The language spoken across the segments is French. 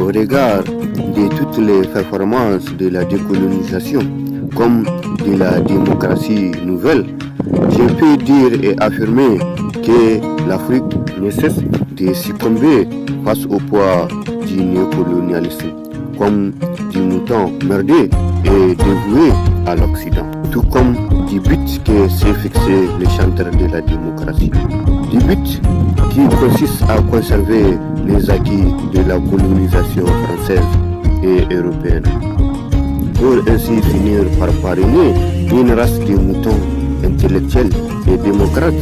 Au regard de toutes les performances de la décolonisation, comme de la démocratie nouvelle, je peux dire et affirmer que l'Afrique ne cesse de succomber face au poids du néocolonialisme, comme du mouton merdé et dévoué à l'Occident, tout comme du but que s'est fixé les chanteurs de la démocratie. Du but qui consiste à conserver les acquis de la colonisation française et européenne, pour ainsi finir par parrainer une race de moutons intellectuels et démocrates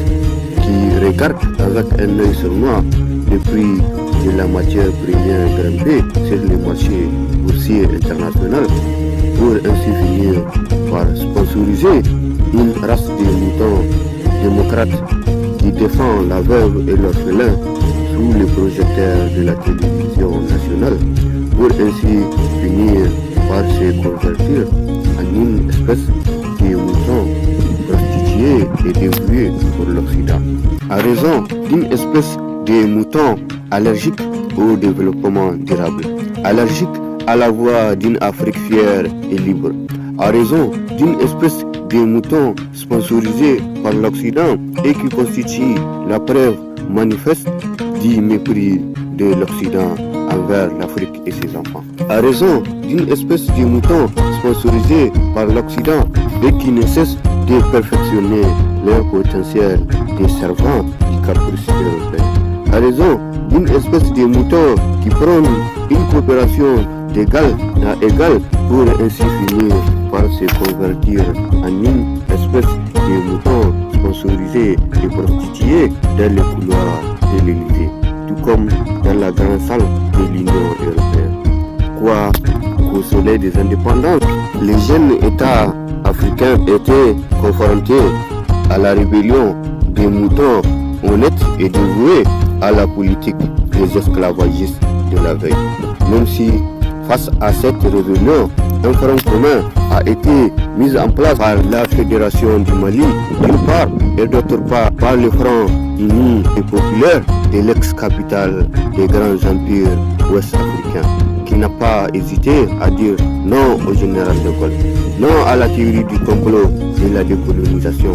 qui regardent avec un œil sournois le prix de la matière première grimpée sur les marchés boursiers internationaux, pour ainsi finir par sponsoriser une race de moutons démocrates qui défend la veuve et l'orphelin sous les projecteurs de la télévision nationale, pour ainsi finir par se convertir en une espèce de mouton prostitué et dévoué pour l'Occident. À raison d'une espèce de mouton allergique au développement durable, allergique à la voix d'une Afrique fière et libre, à raison d'une espèce de mouton sponsorisé par l'Occident et qui constitue la preuve manifeste du mépris de l'Occident envers l'Afrique et ses enfants. À raison d'une espèce de mouton sponsorisé par l'Occident et qui ne cesse de perfectionner leur potentiel de servants du caprice européen. À raison d'une espèce de mouton qui prône une coopération d'égal à égal pour ainsi finir par se convertir en une espèce de mouton sponsorisé et prostitué dans les couloirs de l'Élysée, tout comme dans la grande salle de l'Union européenne. Quoi qu'au soleil des indépendances, les jeunes États africains étaient confrontés à la rébellion des moutons honnêtes et dévoués à la politique des esclavagistes de la veille. Même si, face à cette rébellion, un front commun a été mis en place par la Fédération du Mali, d'une part, et d'autre part par le Front uni et populaire de l'ex-capitale des grands empires ouest-africains, qui n'a pas hésité à dire non au général de Gaulle, non à la théorie du complot de la décolonisation.